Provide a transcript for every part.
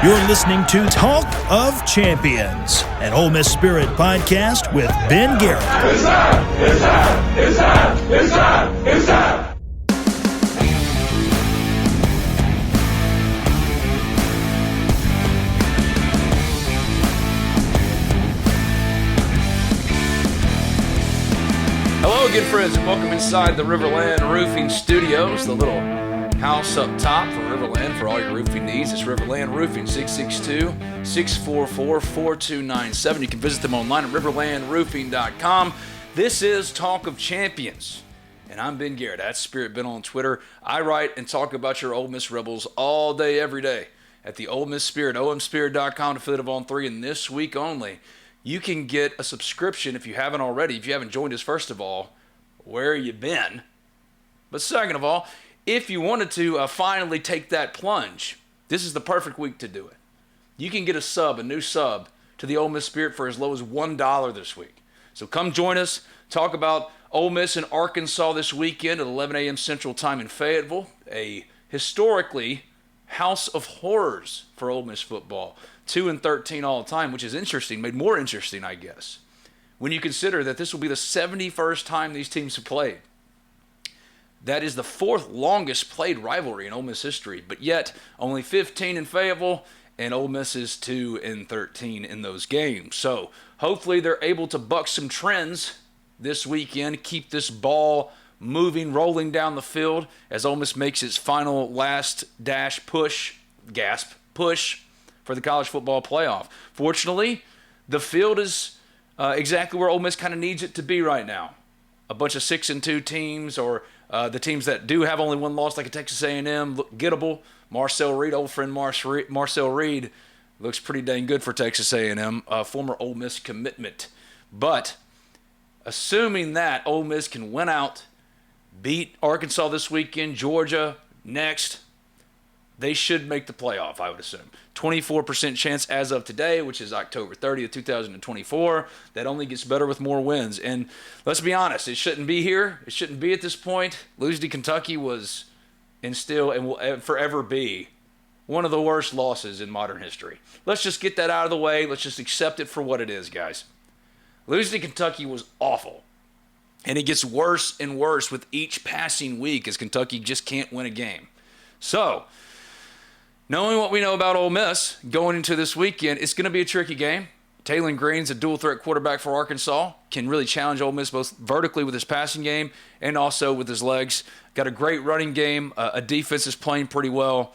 You're listening to Talk of Champions, an Ole Miss Spirit podcast with Ben Garrett. It's time! It's time! It's time! It's time! It's time! Hello again, friends, and welcome inside the Riverland Roofing Studios, the little house up top for Riverland for all your roofing needs. It's Riverland Roofing, 662-644-4297. You can visit them online at riverlandroofing.com. This is Talk of Champions, and I'm Ben Garrett. That's Spirit Ben on Twitter. I write and talk about your Ole Miss Rebels all day, every day at the Ole Miss Spirit, omspirit.com, affiliate of On 3, and this week only, you can get a subscription if you haven't already. If you haven't joined us, first of all, where you been? But second of all, if you wanted to finally take that plunge, this is the perfect week to do it. You can get a new sub to the Ole Miss Spirit for as low as $1 this week. So come join us, talk about Ole Miss and Arkansas this weekend at 11 a.m. Central Time in Fayetteville, a historically house of horrors for Ole Miss football. 2-13 all the time, which is interesting, made more interesting, I guess, when you consider that this will be the 71st time these teams have played. That is the fourth longest played rivalry in Ole Miss history, but yet only 15 in Fayetteville, and Ole Miss is 2-13 in those games. So hopefully they're able to buck some trends this weekend, keep this ball moving, rolling down the field as Ole Miss makes its final last-gasp push for the college football playoff. Fortunately, the field is exactly where Ole Miss kind of needs it to be right now. A bunch of 6-2 teams, or the teams that do have only one loss, like a Texas A&M, look gettable. Marcel Reed, old friend Marcel Reed, looks pretty dang good for Texas A&M, former Ole Miss commitment. But assuming that Ole Miss can win out, beat Arkansas this weekend, Georgia next, they should make the playoff, I would assume. 24% chance as of today, which is October 30th, 2024. That only gets better with more wins. And let's be honest, it shouldn't be here. It shouldn't be at this point. Losing to Kentucky was and still and will forever be one of the worst losses in modern history. Let's just get that out of the way. Let's just accept it for what it is, guys. Losing to Kentucky was awful. And it gets worse and worse with each passing week as Kentucky just can't win a game. So, knowing what we know about Ole Miss going into this weekend, it's going to be a tricky game. Taylon Green's a dual-threat quarterback for Arkansas, can really challenge Ole Miss both vertically with his passing game and also with his legs. Got a great running game. A defense is playing pretty well.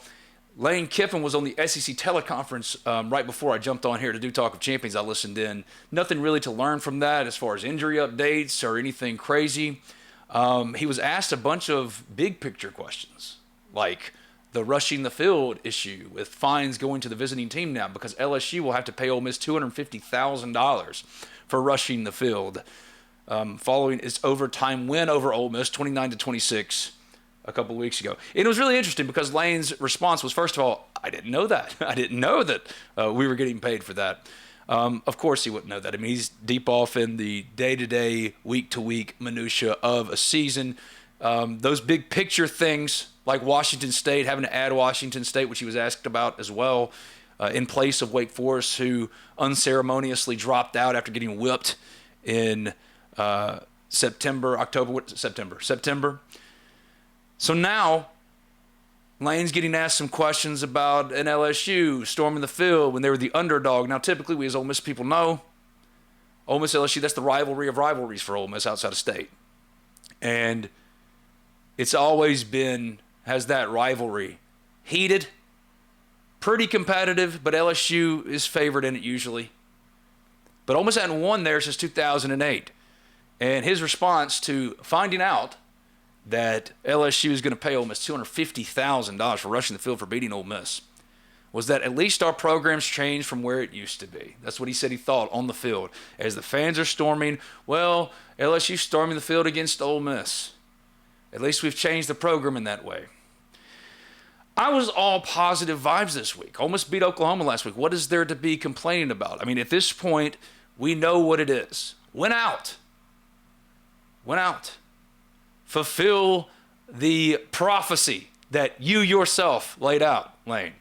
Lane Kiffin was on the SEC teleconference right before I jumped on here to do Talk of Champions. I listened in. Nothing really to learn from that as far as injury updates or anything crazy. He was asked a bunch of big-picture questions, like the rushing the field issue with fines going to the visiting team now because LSU will have to pay Ole Miss $250,000 for rushing the field following its overtime win over Ole Miss, 29-26, a couple of weeks ago. And it was really interesting because Lane's response was, first of all, I didn't know that. I didn't know that we were getting paid for that. Of course he wouldn't know that. I mean, he's deep off in the day-to-day, week-to-week minutia of a season. Those big picture things, like Washington State, having to add Washington State, which he was asked about as well, in place of Wake Forest, who unceremoniously dropped out after getting whipped in September. So now Lane's getting asked some questions about an LSU storming the field when they were the underdog. Now, typically, we as Ole Miss people know, Ole Miss LSU, that's the rivalry of rivalries for Ole Miss outside of state. And it's always been, has that rivalry heated, pretty competitive, but LSU is favored in it usually. But Ole Miss hadn't won there since 2008. And his response to finding out that LSU is going to pay Ole Miss $250,000 for rushing the field for beating Ole Miss was that at least our program's changed from where it used to be. That's what he said he thought on the field. As the fans are storming, well, LSU storming the field against Ole Miss. At least we've changed the program in that way. I was all positive vibes this week. Ole Miss beat Oklahoma last week. What is there to be complaining about? I mean, at this point, we know what it is. Win out. Fulfill the prophecy that you yourself laid out, Lane.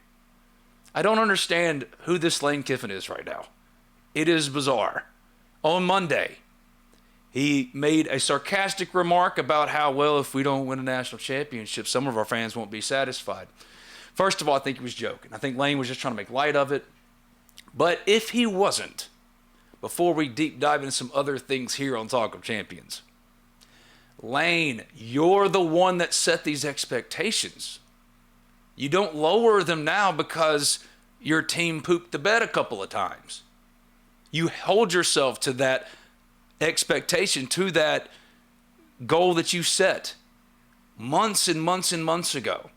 I don't understand who this Lane Kiffin is right now. It is bizarre. On Monday, he made a sarcastic remark about how, well, if we don't win a national championship, some of our fans won't be satisfied. First of all, I think he was joking. I think Lane was just trying to make light of it. But if he wasn't, before we deep dive into some other things here on Talk of Champions, Lane, you're the one that set these expectations. You don't lower them now because your team pooped the bed a couple of times. You hold yourself to that expectation, to that goal that you set months and months and months ago.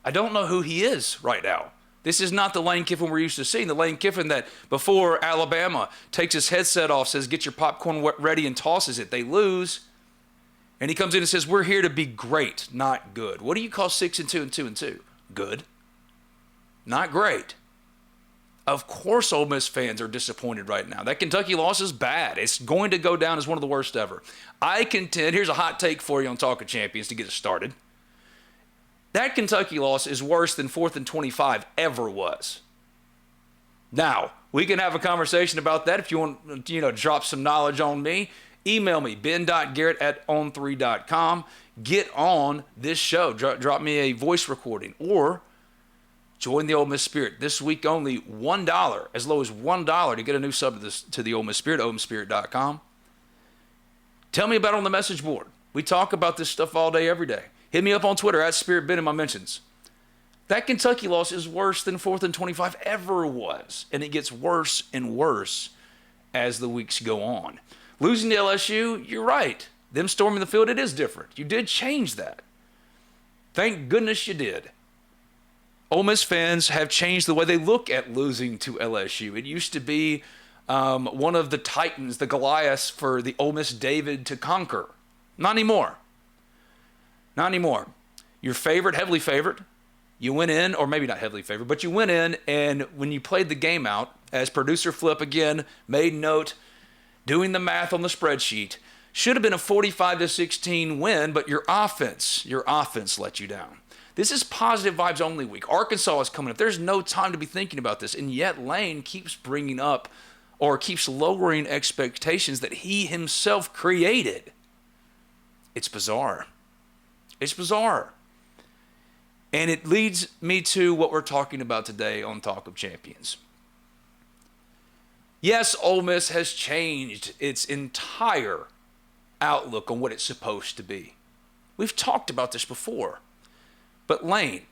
I don't know who he is right now. This is not the Lane Kiffin we're used to seeing. The Lane Kiffin that before Alabama takes his headset off, says, get your popcorn ready, and tosses it. They lose. And he comes in and says, we're here to be great, not good. What do you call 6-2 and 2-2? Good. Not great. Of course Ole Miss fans are disappointed right now. That Kentucky loss is bad. It's going to go down as one of the worst ever. I contend, here's a hot take for you on Talk of Champions to get us started. That Kentucky loss is worse than 4th and 25 ever was. Now, we can have a conversation about that if you want to drop some knowledge on me. Email me, ben.garrett@on3.com. Get on this show. Drop me a voice recording or join the Ole Miss Spirit. This week only $1, as low as $1 to get a new sub to the Ole Miss Spirit, omspirit.com. Tell me about it on the message board. We talk about this stuff all day, every day. Hit me up on Twitter, @SpiritBen in my mentions. That Kentucky loss is worse than 4th and 25 ever was, and it gets worse and worse as the weeks go on. Losing to LSU, you're right. Them storming the field, it is different. You did change that. Thank goodness you did. Ole Miss fans have changed the way they look at losing to LSU. It used to be one of the titans, the Goliaths, for the Ole Miss David to conquer. Not anymore. Not anymore. Your favorite, heavily favored, you went in, or maybe not heavily favored, but you went in, and when you played the game out, as producer Flip again made note, doing the math on the spreadsheet, should have been a 45-16 win, but your offense let you down. This is positive vibes only week. Arkansas is coming up. There's no time to be thinking about this, and yet Lane keeps bringing up or keeps lowering expectations that he himself created. It's bizarre. It's bizarre. And it leads me to what we're talking about today on Talk of Champions. Yes, Ole Miss has changed its entire outlook on what it's supposed to be. We've talked about this before. But Lane,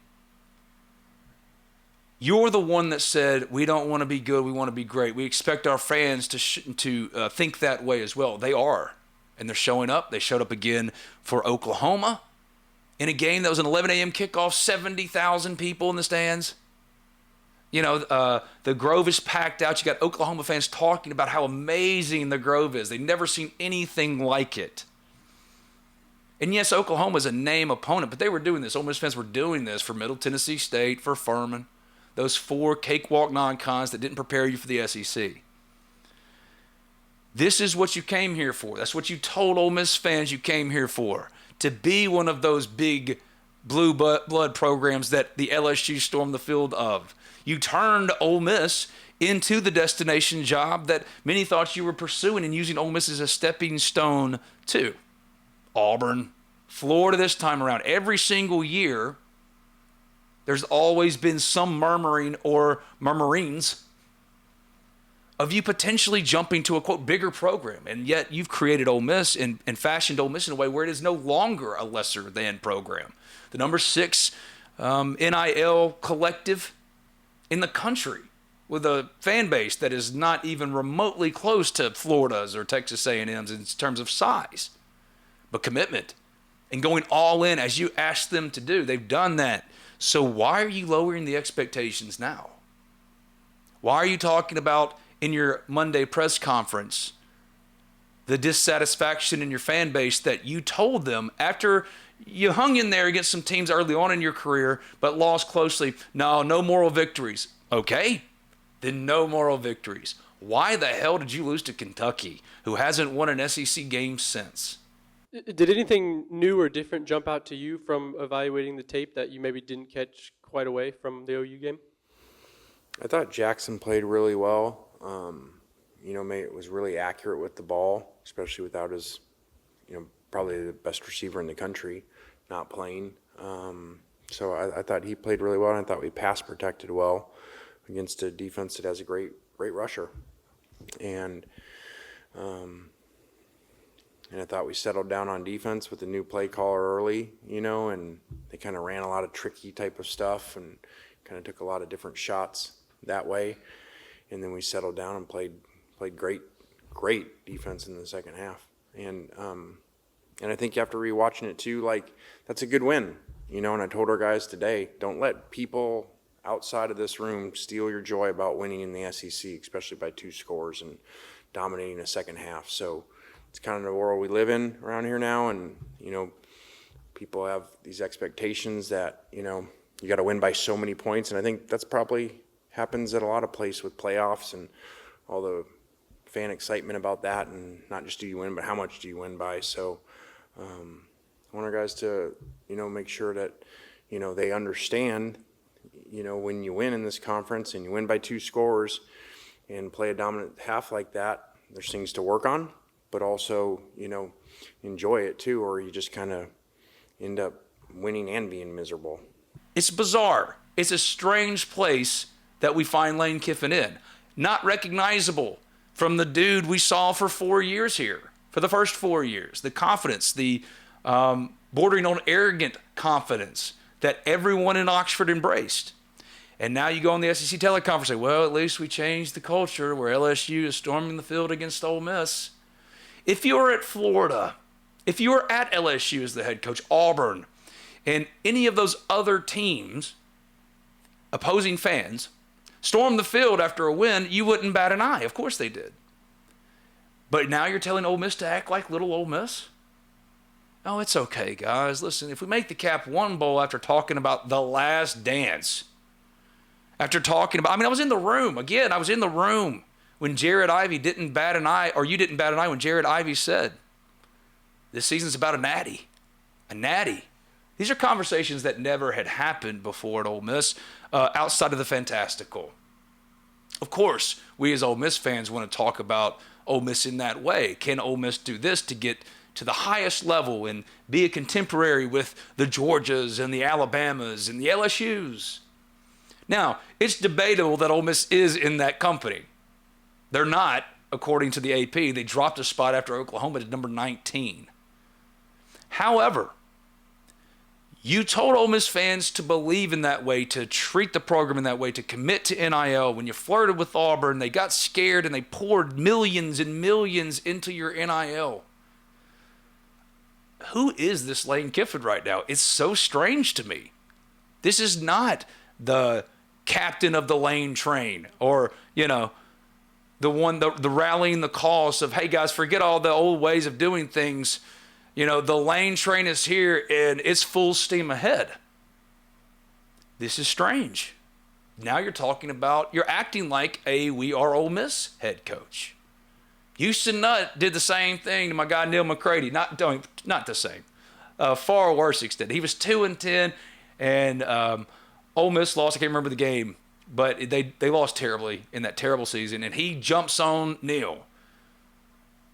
you're the one that said, we don't want to be good, we want to be great. We expect our fans to think that way as well. They are. And they're showing up. They showed up again for Oklahoma in a game that was an 11 a.m. kickoff, 70,000 people in the stands. The Grove is packed out. You got Oklahoma fans talking about how amazing the Grove is. They've never seen anything like it. And yes, Oklahoma's a name opponent, but they were doing this. Ole Miss fans were doing this for Middle Tennessee State, for Furman, those 4 cakewalk non-cons that didn't prepare you for the SEC. This is what you came here for. That's what you told Ole Miss fans you came here for, to be one of those big blue blood programs that the LSU stormed the field of. You turned Ole Miss into the destination job that many thought you were pursuing and using Ole Miss as a stepping stone to. Auburn, Florida this time around. Every single year, there's always been some murmuring or murmurings of you potentially jumping to a, quote, bigger program. And yet you've created Ole Miss and fashioned Ole Miss in a way where it is no longer a lesser-than program. The number 6 NIL collective in the country with a fan base that is not even remotely close to Florida's or Texas A&M's in terms of size. But commitment and going all in as you asked them to do. They've done that. So why are you lowering the expectations now? Why are you talking about in your Monday press conference the dissatisfaction in your fan base that you told them after you hung in there against some teams early on in your career but lost closely? No moral victories. Okay, then no moral victories. Why the hell did you lose to Kentucky, who hasn't won an SEC game since? Did anything new or different jump out to you from evaluating the tape that you maybe didn't catch quite away from the OU game? I thought Jackson played really well. Was really accurate with the ball, especially without his, probably the best receiver in the country not playing. So I thought he played really well, and I thought we pass protected well against a defense that has a great rusher. And I thought we settled down on defense with the new play caller early, and they kind of ran a lot of tricky type of stuff and kind of took a lot of different shots that way. And then we settled down and played great defense in the second half. And I think after rewatching it too, that's a good win, and I told our guys today, don't let people outside of this room steal your joy about winning in the SEC, especially by 2 scores and dominating a second half. So it's kind of the world we live in around here now, and people have these expectations that you got to win by so many points, and I think that's probably happens at a lot of places with playoffs and all the fan excitement about that, and not just do you win, but how much do you win by. So I want our guys to make sure that they understand when you win in this conference and you win by 2 scores and play a dominant half like that, there's things to work on, but also, enjoy it too, or you just kind of end up winning and being miserable. It's bizarre. It's a strange place that we find Lane Kiffin in. Not recognizable from the dude we saw for 4 years here, for the first 4 years. The confidence, the bordering on arrogant confidence that everyone in Oxford embraced. And now you go on the SEC teleconference and say, well, at least we changed the culture where LSU is storming the field against Ole Miss. If you were at Florida, if you were at LSU as the head coach, Auburn, and any of those other teams, opposing fans, stormed the field after a win, you wouldn't bat an eye. Of course they did. But now you're telling Ole Miss to act like little Ole Miss? Oh, it's okay, guys. Listen, if we make the Cap One Bowl after talking about the last dance, after talking about, I was in the room. Again, I was in the room when Jared Ivey didn't bat an eye, or you didn't bat an eye when Jared Ivey said, this season's about a natty. A natty. These are conversations that never had happened before at Ole Miss, outside of the fantastical. Of course, we as Ole Miss fans want to talk about Ole Miss in that way. Can Ole Miss do this to get to the highest level and be a contemporary with the Georgias and the Alabamas and the LSUs? Now, it's debatable that Ole Miss is in that company. They're not, according to the AP. They dropped a spot after Oklahoma to number 19. However, you told Ole Miss fans to believe in that way, to treat the program in that way, to commit to NIL. When you flirted with Auburn, they got scared and they poured millions and millions into your NIL. Who is this Lane Kiffin right now? It's so strange to me. This is not the captain of the Lane train, or, the one, the rallying the cause of, hey guys, forget all the old ways of doing things. The Lane train is here and it's full steam ahead. This is strange. Now you're acting like a We Are Ole Miss head coach. Houston Nutt did the same thing to my guy Neil McCready. Not the same. Far worse extent. He was 2-10, and Ole Miss lost. I can't remember the game, but they lost terribly in that terrible season. And he jumps on Neil.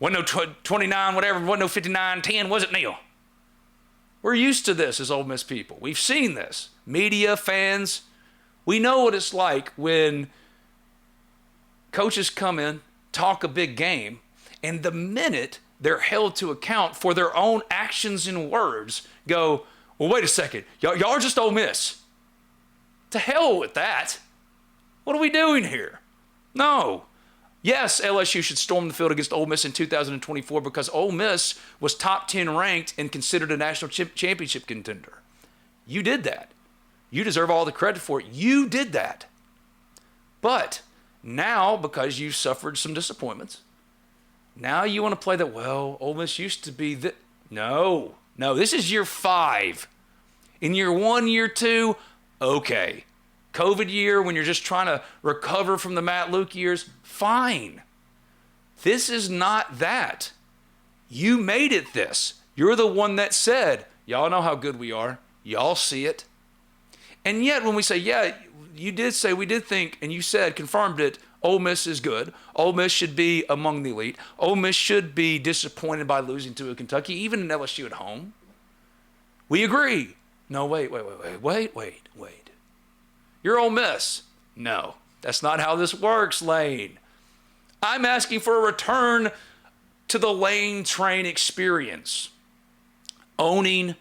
Wasn't no 29, whatever. Wasn't no 59-10. Was it, Neil? We're used to this as Ole Miss people. We've seen this. Media, fans, we know what it's like when coaches come in, talk a big game, and the minute they're held to account for their own actions and words, go, well, wait a second. Y'all are just Ole Miss. To hell with that. What are we doing here? No. Yes, LSU should storm the field against Ole Miss in 2024 because Ole Miss was top 10 ranked and considered a national championship contender. You did that. You deserve all the credit for it. You did that. But now, because you suffered some disappointments, now you want to play that, well, Ole Miss used to be the... No, this is year 5. In year 1, year 2, okay. COVID year, when you're just trying to recover from the Matt Luke years, fine. This is not that. You made it this. You're the one that said, y'all know how good we are. Y'all see it. And yet when we say, yeah, you did say, we did think, and you said, confirmed it, Ole Miss is good. Ole Miss should be among the elite. Ole Miss should be disappointed by losing to a Kentucky, even an LSU at home. We agree. No, wait. You're Ole Miss. No, that's not how this works, Lane. I'm asking for a return to the Lane train experience. Owning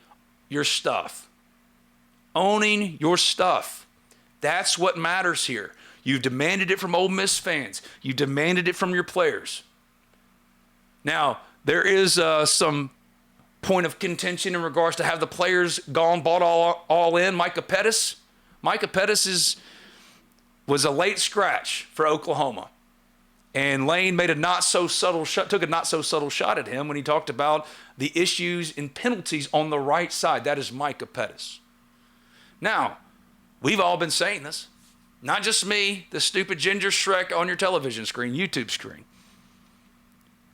your stuff. Owning your stuff. That's what matters here. You've demanded it from Ole Miss fans. You demanded it from your players. Now, there is some point of contention in regards to have the players gone, bought all in. Micah Pettis was a late scratch for Oklahoma. And Lane made took a not so subtle shot at him when he talked about the issues and penalties on the right side. That is Micah Pettis. Now, we've all been saying this. Not just me, the stupid ginger Shrek on your television screen, YouTube screen.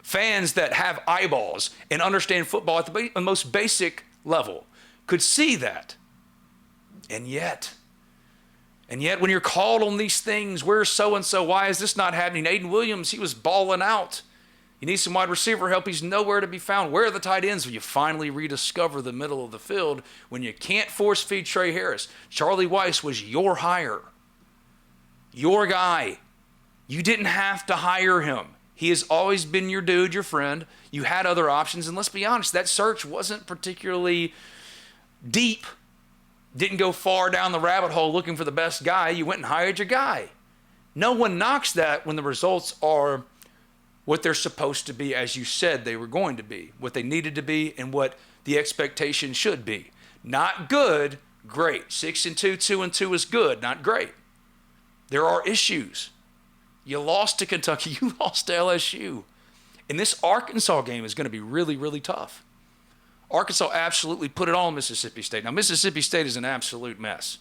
Fans that have eyeballs and understand football at the most basic level could see that. And yet when you're called on these things, where's so-and-so? Why is this not happening? Aiden Williams, he was balling out. You need some wide receiver help. He's nowhere to be found. Where are the tight ends when you finally rediscover the middle of the field when you can't force feed Trey Harris? Charlie Weiss was your hire. Your guy. You didn't have to hire him. He has always been your dude, your friend. You had other options. And let's be honest, that search wasn't particularly deep. Didn't go far down the rabbit hole looking for the best guy. You went and hired your guy. No one knocks that when the results are what they're supposed to be, as you said they were going to be, what they needed to be, and what the expectation should be. Not good, great. 6-2, 2-2 is good, not great. There are issues. You lost to Kentucky. You lost to LSU. And this Arkansas game is going to be really, really tough. Arkansas absolutely put it on Mississippi State. Now, Mississippi State is an absolute mess.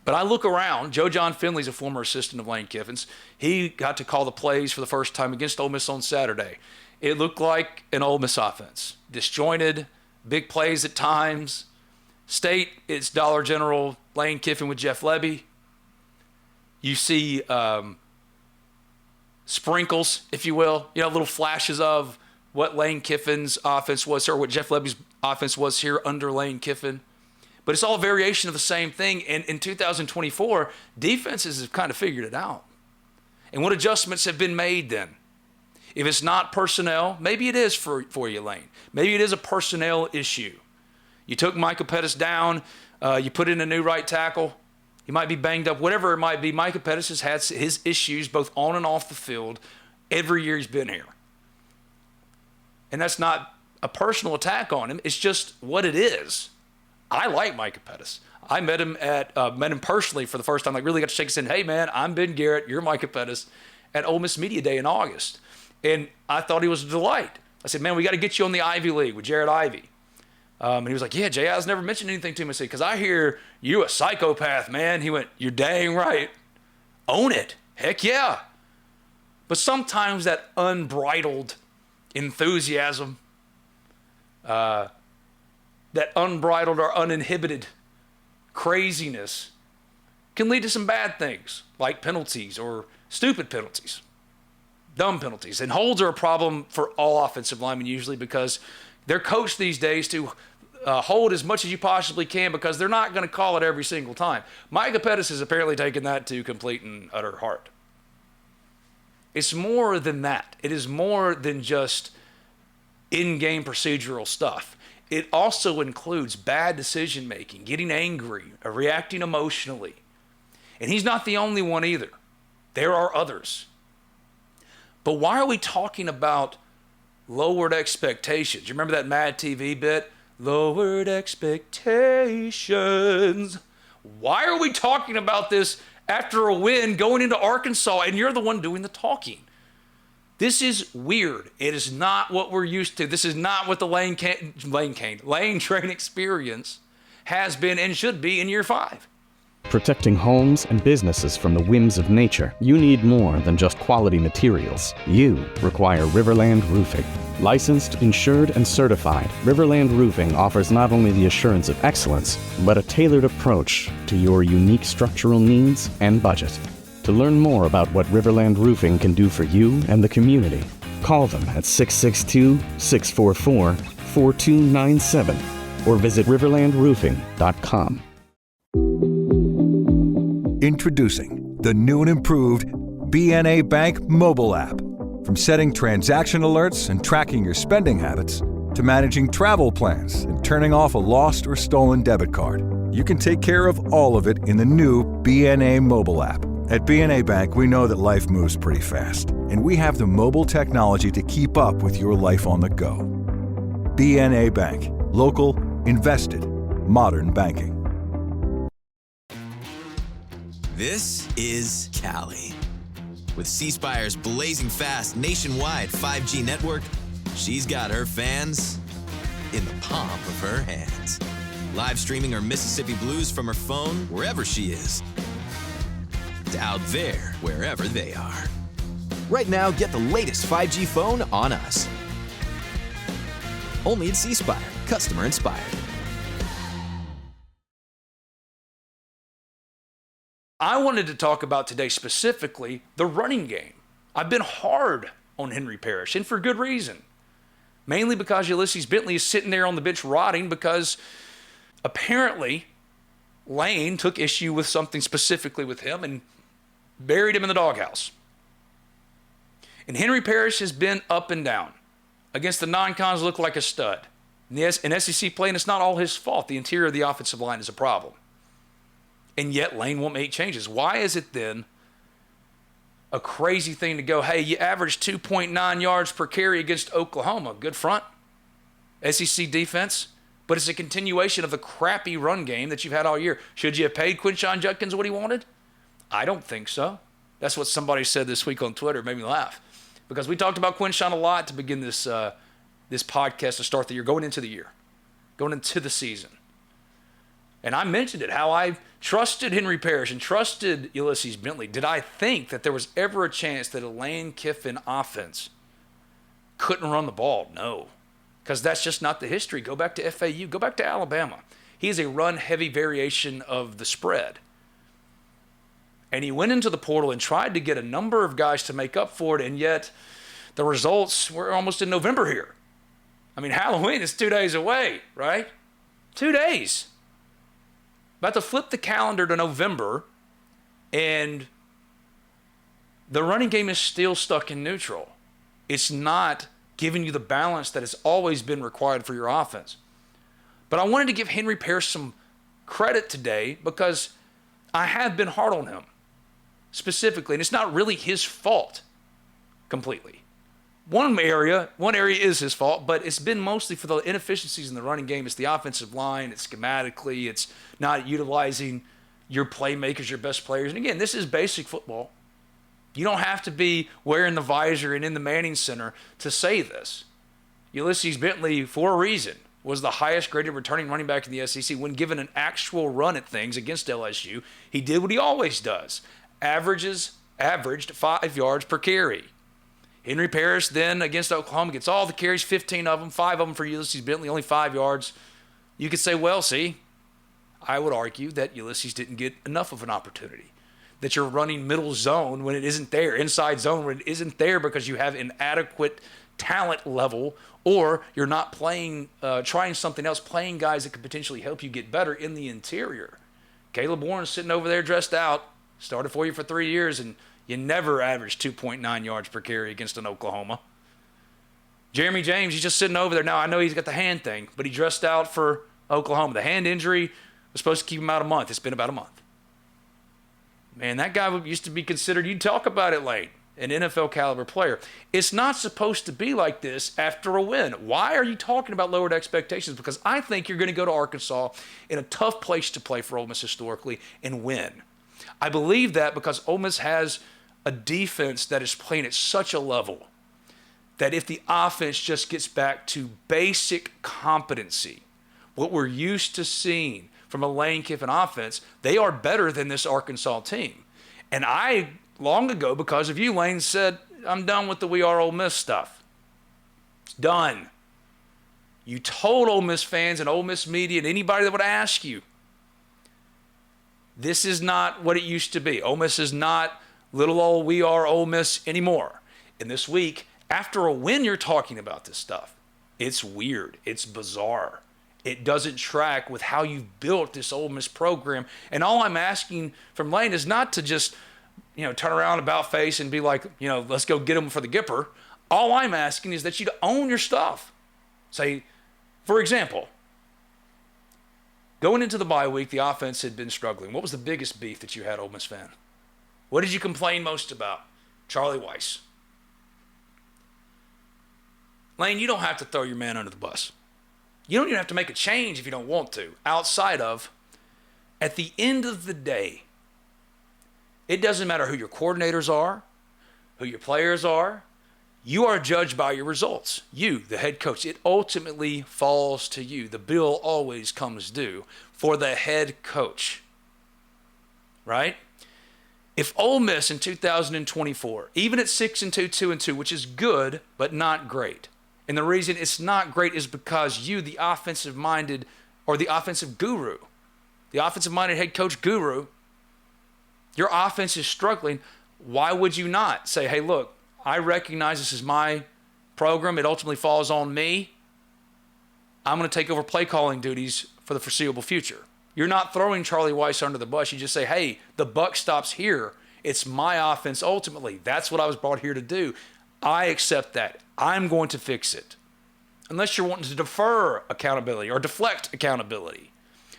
But I look around. Joe John Finley's a former assistant of Lane Kiffin's. He got to call the plays for the first time against Ole Miss on Saturday. It looked like an Ole Miss offense. Disjointed, big plays at times. State, it's Dollar General, Lane Kiffin with Jeff Lebby. You see sprinkles, if you will, little flashes of what Lane Kiffin's offense was, or what Jeff Lebby's offense was here under Lane Kiffin. But it's all a variation of the same thing. And in 2024, defenses have kind of figured it out. And what adjustments have been made then? If it's not personnel, maybe it is for you, Lane. Maybe it is a personnel issue. You took Micah Pettis down. You put in a new right tackle. He might be banged up, whatever it might be. Micah Pettis has had his issues both on and off the field every year he's been here. And that's not a personal attack on him. It's just what it is. I like Micah Pettis. I met him personally for the first time. Really got to shake his hand. Hey, man, I'm Ben Garrett. You're Micah Pettis at Ole Miss Media Day in August. And I thought he was a delight. I said, man, we got to get you on the Ivy League with Jared Ivey. And he was like, yeah, J.I.'s never mentioned anything to me. I said, because I hear you a psychopath, man. He went, you're dang right. Own it. Heck yeah. But sometimes that unbridled enthusiasm, that unbridled or uninhibited craziness can lead to some bad things, like penalties or stupid penalties, dumb penalties. And holds are a problem for all offensive linemen usually because they're coached these days to hold as much as you possibly can because they're not going to call it every single time. Micah Pettis has apparently taken that to complete and utter heart. It's more than that. It is more than just in-game procedural stuff. It also includes bad decision-making, getting angry, reacting emotionally. And he's not the only one either. There are others. But why are we talking about lowered expectations? You remember that Mad TV bit? Lowered expectations. Why are we talking about this after a win going into Arkansas and you're the one doing the talking? This is weird. It is not what we're used to. This is not what the Lane train experience has been and should be in year 5. Protecting homes and businesses from the whims of nature, you need more than just quality materials. You require Riverland Roofing. Licensed, insured, and certified, Riverland Roofing offers not only the assurance of excellence, but a tailored approach to your unique structural needs and budget. To learn more about what Riverland Roofing can do for you and the community, call them at 662-644-4297 or visit riverlandroofing.com. Introducing the new and improved BNA Bank mobile app. From setting transaction alerts and tracking your spending habits to managing travel plans and turning off a lost or stolen debit card, you can take care of all of it in the new BNA mobile app. At BNA Bank, we know that life moves pretty fast, and we have the mobile technology to keep up with your life on the go. BNA Bank. Local, invested, modern banking. This is Cali. With C Spire's blazing fast nationwide 5G network, she's got her fans in the palm of her hands. Live streaming her Mississippi blues from her phone wherever she is. To out there wherever they are. Right now, get the latest 5G phone on us. Only at C Spire, customer inspired. I wanted to talk about today specifically the running game. I've been hard on Henry Parrish, and for good reason. Mainly because Ulysses Bentley is sitting there on the bench rotting because apparently Lane took issue with something specifically with him and buried him in the doghouse. And Henry Parrish has been up and down. Against the non-cons, looked like a stud. In SEC play, and it's not all his fault. The interior of the offensive line is a problem. And yet Lane won't make changes. Why is it then a crazy thing to go, hey, you averaged 2.9 yards per carry against Oklahoma. Good front. SEC defense. But it's a continuation of the crappy run game that you've had all year. Should you have paid Quinshon Judkins what he wanted? I don't think so. That's what somebody said this week on Twitter. It made me laugh. Because we talked about Quinshon a lot to begin this podcast to start the year, going into the year, going into the season. And I mentioned it, how I trusted Henry Parrish and trusted Ulysses Bentley. Did I think that there was ever a chance that a Lane Kiffin offense couldn't run the ball? No, because that's just not the history. Go back to FAU. Go back to Alabama. He is a run-heavy variation of the spread. And he went into the portal and tried to get a number of guys to make up for it, and yet the results were almost in November here. I mean, Halloween is 2 days away, right? 2 days. About to flip the calendar to November, and the running game is still stuck in neutral. It's not giving you the balance that has always been required for your offense. But I wanted to give Henry Parrish some credit today because I have been hard on him specifically, and it's not really his fault completely. One area is his fault, but it's been mostly for the inefficiencies in the running game. It's the offensive line, it's schematically, it's not utilizing your playmakers, your best players. And again, this is basic football. You don't have to be wearing the visor and in the Manning Center to say this. Ulysses Bentley, for a reason, was the highest graded returning running back in the SEC. When given an actual run at things against LSU, he did what he always does. Averaged 5 yards per carry. Henry Parrish then against Oklahoma gets all the carries, 15 of them, 5 of them for Ulysses Bentley, only 5 yards. You could say, well, see, I would argue that Ulysses didn't get enough of an opportunity, that you're running middle zone when it isn't there, inside zone when it isn't there because you have inadequate talent level, or you're not playing, trying something else, playing guys that could potentially help you get better in the interior. Caleb Warren's sitting over there dressed out, started for you for 3 years, and you never averaged 2.9 yards per carry against an Oklahoma. Jeremy James, he's just sitting over there. Now, I know he's got the hand thing, but he dressed out for Oklahoma. The hand injury was supposed to keep him out a month. It's been about a month. Man, that guy used to be considered, you talk about it late, an NFL caliber player. It's not supposed to be like this after a win. Why are you talking about lowered expectations? Because I think you're going to go to Arkansas in a tough place to play for Ole Miss historically and win. I believe that because Ole Miss has a defense that is playing at such a level that if the offense just gets back to basic competency, what we're used to seeing from a Lane Kiffin offense, they are better than this Arkansas team. And I, long ago, because of you, Lane, said, I'm done with the We Are Ole Miss stuff. It's done. You told Ole Miss fans and Ole Miss media and anybody that would ask you, this is not what it used to be. Ole Miss is not little old We Are Ole Miss anymore. And this week, after a win, you're talking about this stuff. It's weird. It's bizarre. It doesn't track with how you've built this Ole Miss program. And all I'm asking from Lane is not to just, turn around about face and be like, let's go get them for the Gipper. All I'm asking is that you to own your stuff. Say, for example, going into the bye week, the offense had been struggling. What was the biggest beef that you had, Ole Miss fan? What did you complain most about? Charlie Weiss. Lane, you don't have to throw your man under the bus. You don't even have to make a change if you don't want to. Outside of, at the end of the day, it doesn't matter who your coordinators are, who your players are. You are judged by your results. You, the head coach, it ultimately falls to you. The bill always comes due for the head coach, right? If Ole Miss in 2024, even at 6-2, 2-2, which is good but not great, and the reason it's not great is because you, the offensive-minded or the offensive guru, the offensive-minded head coach guru, your offense is struggling. Why would you not say, hey, look, I recognize this is my program. It ultimately falls on me. I'm going to take over play calling duties for the foreseeable future. You're not throwing Charlie Weiss under the bus. You just say, hey, the buck stops here. It's my offense ultimately. That's what I was brought here to do. I accept that. I'm going to fix it. Unless you're wanting to defer accountability or deflect accountability,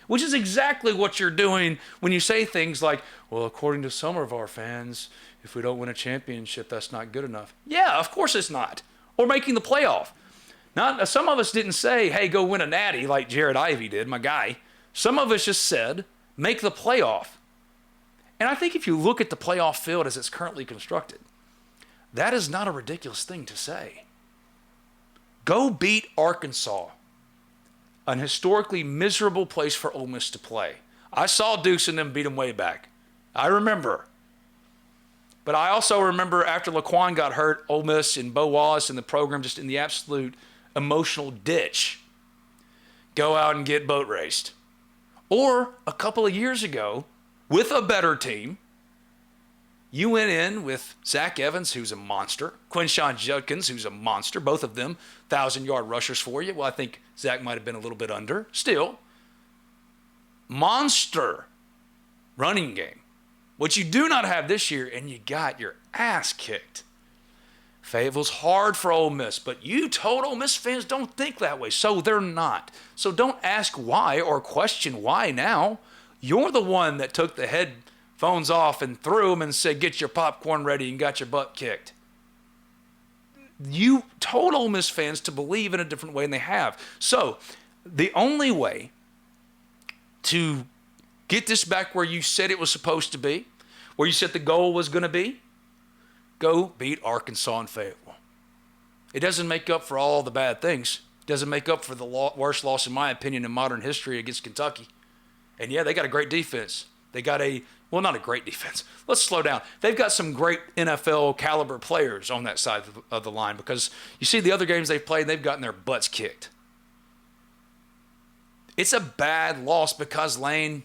which is exactly what you're doing when you say things like, well, according to some of our fans, if we don't win a championship, that's not good enough. Yeah, of course it's not. Or making the playoff. Some of us didn't say, hey, go win a natty like Jared Ivey did, my guy. Some of us just said, make the playoff. And I think if you look at the playoff field as it's currently constructed, that is not a ridiculous thing to say. Go beat Arkansas, an historically miserable place for Ole Miss to play. I saw Deuce and them beat them way back. I remember. But I also remember after Laquan got hurt, Ole Miss and Bo Wallace and the program just in the absolute emotional ditch. Go out and get boat raced. Or a couple of years ago, with a better team, you went in with Zach Evans, who's a monster, Quinshon Judkins, who's a monster, both of them 1,000-yard rushers for you. Well, I think Zach might have been a little bit under. Still, monster running game. What you do not have this year, and you got your ass kicked. Fayetteville's hard for Ole Miss, but you told Ole Miss fans don't think that way, so they're not. So don't ask why or question why now. You're the one that took the headphones off and threw them and said, get your popcorn ready, and got your butt kicked. You told Ole Miss fans to believe in a different way, and they have. So the only way to get this back where you said it was supposed to be, where you said the goal was going to be, go beat Arkansas and Fayetteville. It doesn't make up for all the bad things. It doesn't make up for the worst loss, in my opinion, in modern history against Kentucky. And yeah, they got a great defense. They got not a great defense. Let's slow down. They've got some great NFL caliber players on that side of the line, because you see the other games they've played, they've gotten their butts kicked. It's a bad loss because, Lane,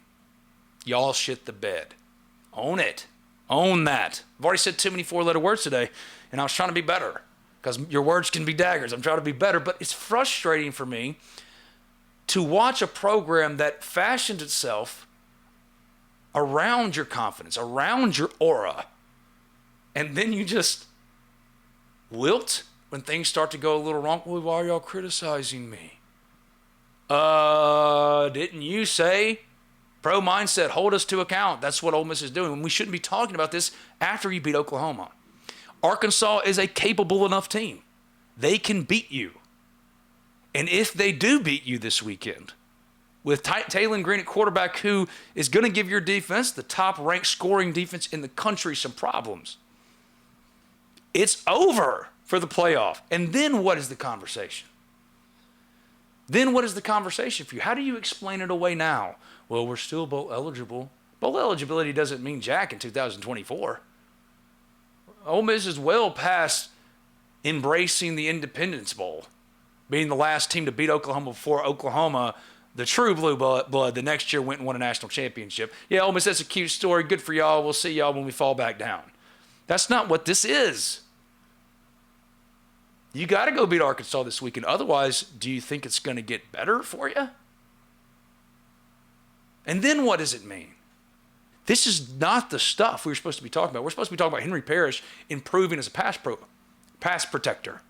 y'all shit the bed. Own it. Own that. I've already said too many four-letter words today, and I was trying to be better because your words can be daggers. I'm trying to be better, but it's frustrating for me to watch a program that fashioned itself around your confidence, around your aura, and then you just wilt when things start to go a little wrong. Well, why are y'all criticizing me? Didn't you say pro mindset, hold us to account? That's what Ole Miss is doing. And we shouldn't be talking about this after you beat Oklahoma. Arkansas is a capable enough team. They can beat you. And if they do beat you this weekend, with Taylon Green at quarterback, who is going to give your defense, the top-ranked scoring defense in the country, some problems, it's over for the playoff. And then what is the conversation? then what is the conversation for you? How do you explain it away now? Well, we're still bowl eligible. Bowl eligibility doesn't mean jack in 2024. Ole Miss is well past embracing the Independence Bowl, being the last team to beat Oklahoma before Oklahoma, the true blue blood, the next year went and won a national championship. Yeah, Ole Miss, that's a cute story. Good for y'all. We'll see y'all when we fall back down. That's not what this is. You got to go beat Arkansas this weekend. Otherwise, do you think it's going to get better for you? And then what does it mean? This is not the stuff we were supposed to be talking about. We're supposed to be talking about Henry Parrish improving as a pass protector.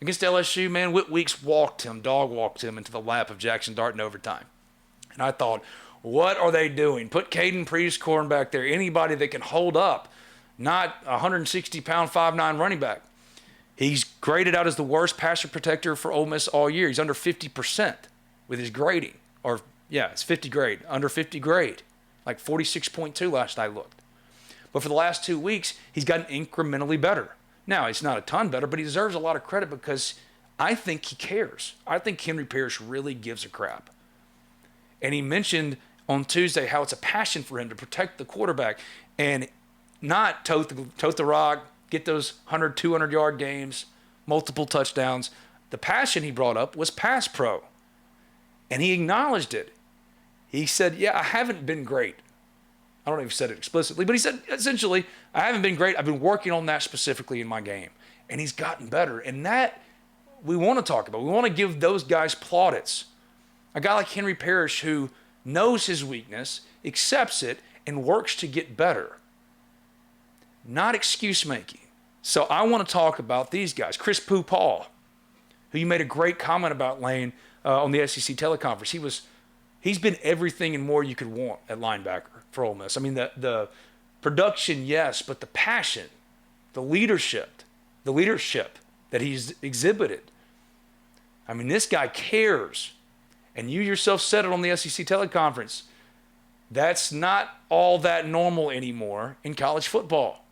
Against LSU, man, Whit Weeks dog walked him into the lap of Jackson Dart in overtime. And I thought, what are they doing? Put Caden Prieskorn back there, anybody that can hold up, not a 160-pound, 5'9" running back. He's graded out as the worst passer protector for Ole Miss all year. He's under 50% with his grading. It's 50 grade, under 50 grade. Like 46.2 last I looked. But for the last 2 weeks, he's gotten incrementally better. Now, he's not a ton better, but he deserves a lot of credit because I think he cares. I think Henry Parrish really gives a crap. And he mentioned on Tuesday how it's a passion for him to protect the quarterback and not tote the rock, get those 100, 200-yard games, multiple touchdowns. The passion he brought up was pass pro. And he acknowledged it. He said, yeah, I haven't been great. I don't know if he said it explicitly, but he said, essentially, I haven't been great. I've been working on that specifically in my game. And he's gotten better. And that we want to talk about. We want to give those guys plaudits. A guy like Henry Parrish who knows his weakness, accepts it, and works to get better. Not excuse making. So I want to talk about these guys. Chris Paul, who you made a great comment about, Lane, on the SEC teleconference. He's been everything and more you could want at linebacker for Ole Miss. I mean, the production, yes, but the passion, the leadership that he's exhibited. I mean, this guy cares. And you yourself said it on the SEC teleconference. That's not all that normal anymore in college football.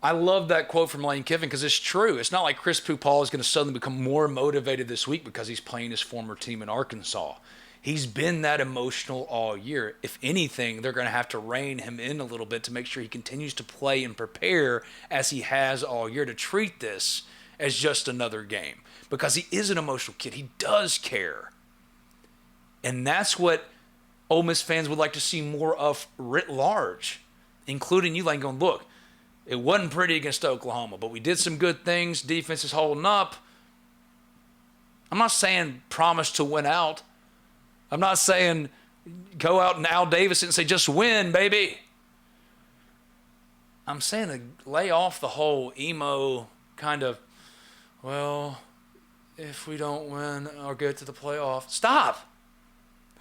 I love that quote from Lane Kiffin because it's true. It's not like Chris Paul is going to suddenly become more motivated this week because he's playing his former team in Arkansas. He's been that emotional all year. If anything, they're going to have to rein him in a little bit to make sure he continues to play and prepare as he has all year to treat this as just another game. Because he is an emotional kid. He does care. And that's what Ole Miss fans would like to see more of writ large, including you, Lane, going, look, it wasn't pretty against Oklahoma, but we did some good things. Defense is holding up. I'm not saying promise to win out. I'm not saying go out and Al Davis and say, just win, baby. I'm saying to lay off the whole emo kind of, well, if we don't win or get to the playoff. Stop.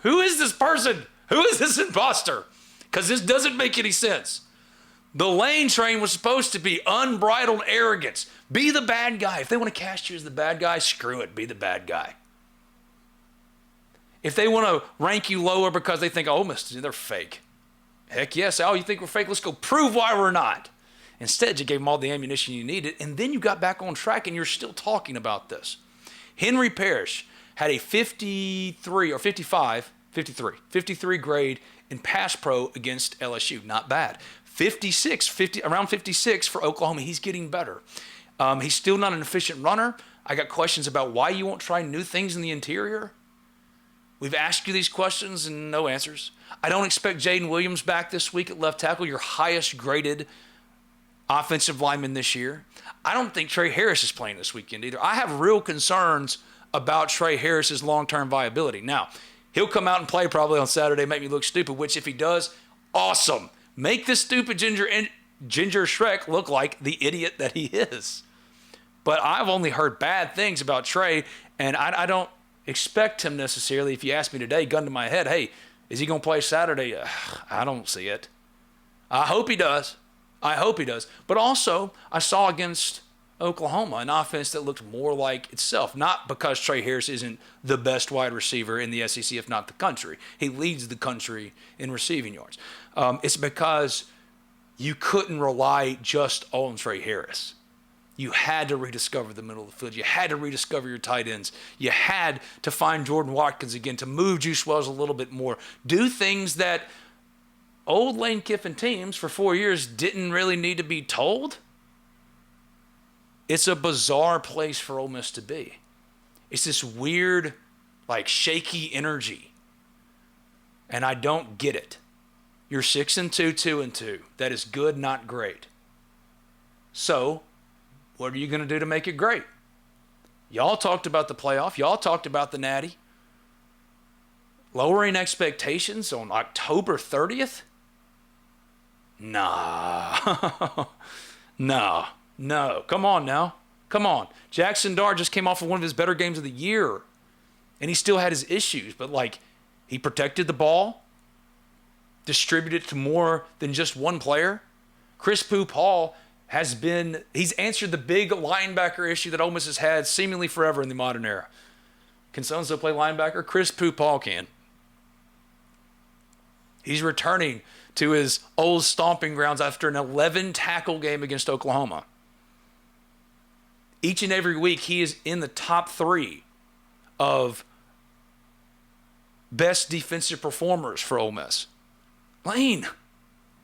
Who is this person? Who is this imposter? Because this doesn't make any sense. The Lane train was supposed to be unbridled arrogance. Be the bad guy. If they want to cast you as the bad guy, screw it. Be the bad guy. If they want to rank you lower because they think, oh, they're fake. Heck yes. Oh, you think we're fake? Let's go prove why we're not. Instead, you gave them all the ammunition you needed, and then you got back on track, and you're still talking about this. Henry Parrish had a 53 grade in pass pro against LSU. Not bad. Around 56 for Oklahoma. He's getting better. He's still not an efficient runner. I got questions about why you won't try new things in the interior. We've asked you these questions and no answers. I don't expect Jaden Williams back this week at left tackle, your highest graded offensive lineman this year. I don't think Trey Harris is playing this weekend either. I have real concerns about Trey Harris's long-term viability. Now, he'll come out and play probably on Saturday, make me look stupid, which if he does, awesome. Make this stupid Ginger Shrek look like the idiot that he is. But I've only heard bad things about Trey, and I don't expect him necessarily. If you ask me today, gun to my head, hey, is he going to play Saturday? I don't see it. I hope he does. But also, I saw against Oklahoma an offense that looked more like itself, not because Trey Harris isn't the best wide receiver in the SEC, if not the country. He leads the country in receiving yards. It's because you couldn't rely just on Trey Harris. You had to rediscover the middle of the field. You had to rediscover your tight ends. You had to find Jordan Watkins again, to move Juice Wells a little bit more. Do things that old Lane Kiffin teams for 4 years didn't really need to be told. It's a bizarre place for Ole Miss to be. It's this weird, like, shaky energy. And I don't get it. You're 6-2, 2-2. That is good, not great. So, what are you going to do to make it great? Y'all talked about the playoff. Y'all talked about the Natty. Lowering expectations on October 30th? Nah. No. Come on now. Come on. Jackson Dart just came off of one of his better games of the year. And he still had his issues. But, like, he protected the ball. Distributed it to more than just one player. Chris Paul he's answered the big linebacker issue that Ole Miss has had seemingly forever in the modern era. Can so-and-so play linebacker? Chris Paul can. He's returning to his old stomping grounds after an 11-tackle game against Oklahoma. Each and every week, he is in the top 3 of best defensive performers for Ole Miss. Lane,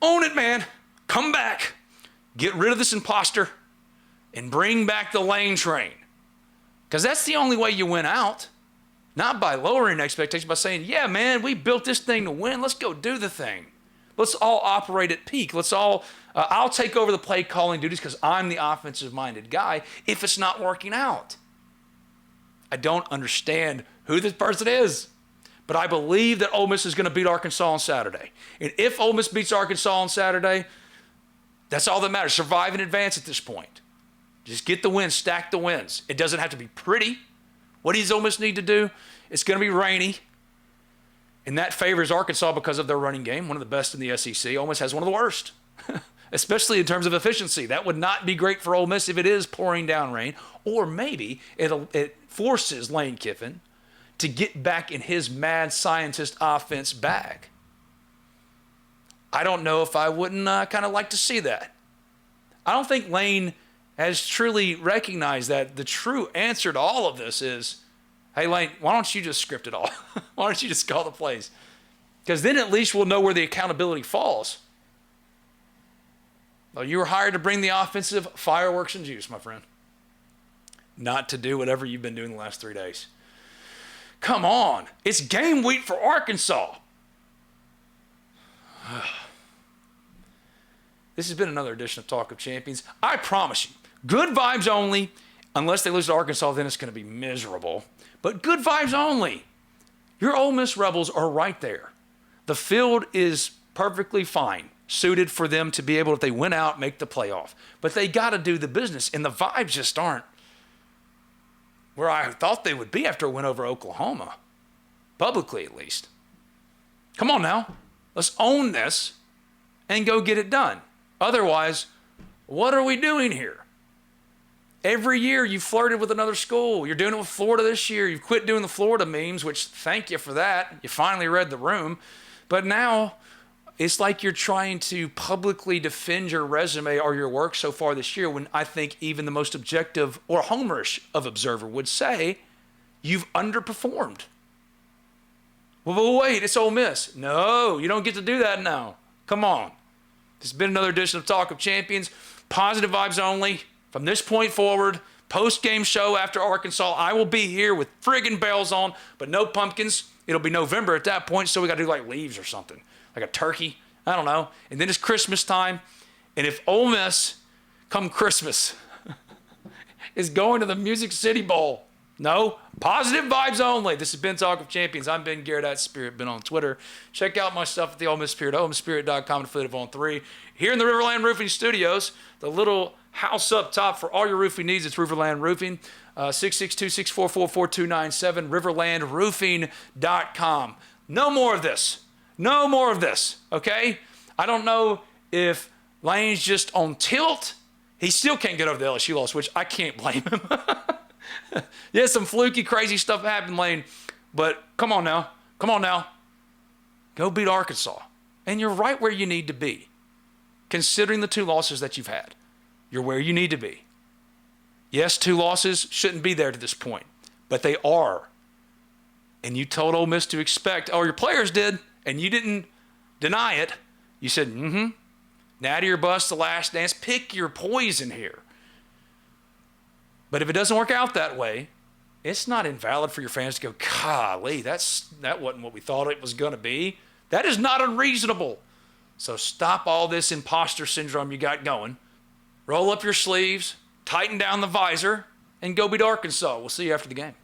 own it, man. Come back. Get rid of this imposter and bring back the Lane train. Because that's the only way you win out. Not by lowering expectations, by saying, yeah, man, we built this thing to win. Let's go do the thing. Let's all operate at peak. I'll take over the play calling duties because I'm the offensive-minded guy if it's not working out. I don't understand who this person is, but I believe that Ole Miss is going to beat Arkansas on Saturday. And if Ole Miss beats Arkansas on Saturday, that's all that matters. Survive in advance at this point. Just get the wins, stack the wins. It doesn't have to be pretty. What does Ole Miss need to do? It's going to be rainy. And that favors Arkansas because of their running game, one of the best in the SEC. Ole Miss has one of the worst, especially in terms of efficiency. That would not be great for Ole Miss if it is pouring down rain. Or maybe it forces Lane Kiffin to get back in his mad scientist offense bag. I don't know if I wouldn't kind of like to see that. I don't think Lane has truly recognized that the true answer to all of this is, hey, Lane, why don't you just script it all? Why don't you just call the plays? Because then at least we'll know where the accountability falls. Well, you were hired to bring the offensive fireworks and juice, my friend. Not to do whatever you've been doing the last 3 days. Come on. It's game week for Arkansas. This has been another edition of Talk of Champions. I promise you, good vibes only. Unless they lose to Arkansas, then it's going to be miserable. But good vibes only. Your Ole Miss Rebels are right there. The field is perfectly fine, suited for them to be able, if they win out, make the playoff. But they got to do the business, and the vibes just aren't where I thought they would be after a win over Oklahoma, publicly at least. Come on now. Let's own this and go get it done. Otherwise, what are we doing here? Every year you flirted with another school. You're doing it with Florida this year. You've quit doing the Florida memes, which thank you for that. You finally read the room. But now it's like you're trying to publicly defend your resume or your work so far this year when I think even the most objective or homerish of observer would say you've underperformed. Well, but wait, it's Ole Miss. No, you don't get to do that now. Come on. This has been another edition of Talk of Champions. Positive vibes only. From this point forward, post-game show after Arkansas, I will be here with friggin' bells on, but no pumpkins. It'll be November at that point, so we got to do like leaves or something, like a turkey. I don't know. And then it's Christmas time, and if Ole Miss, come Christmas, is going to the Music City Bowl, no, positive vibes only. This has been Talk of Champions. I'm Ben Garrett at Spirit Ben on Twitter. Check out my stuff at the Ole Miss Spirit, OleMissSpirit.com, and Fayetteville on 3. Here in the Riverland Roofing Studios, the little house up top for all your roofing needs. It's Riverland Roofing, 662-644-4297, riverlandroofing.com. No more of this. No more of this, okay? I don't know if Lane's just on tilt. He still can't get over the LSU loss, which I can't blame him. Yeah, some fluky, crazy stuff happened, Lane. But come on now. Come on now. Go beat Arkansas. And you're right where you need to be. Considering the 2 losses that you've had, you're where you need to be. Yes, 2 losses shouldn't be there to this point, but they are. And you told Ole Miss to expect, your players did, and you didn't deny it. You said, natty or bust, the last dance. Pick your poison here. But if it doesn't work out that way, it's not invalid for your fans to go, golly, that wasn't what we thought it was going to be. That is not unreasonable. So stop all this imposter syndrome you got going. Roll up your sleeves, tighten down the visor, and go beat Arkansas. We'll see you after the game.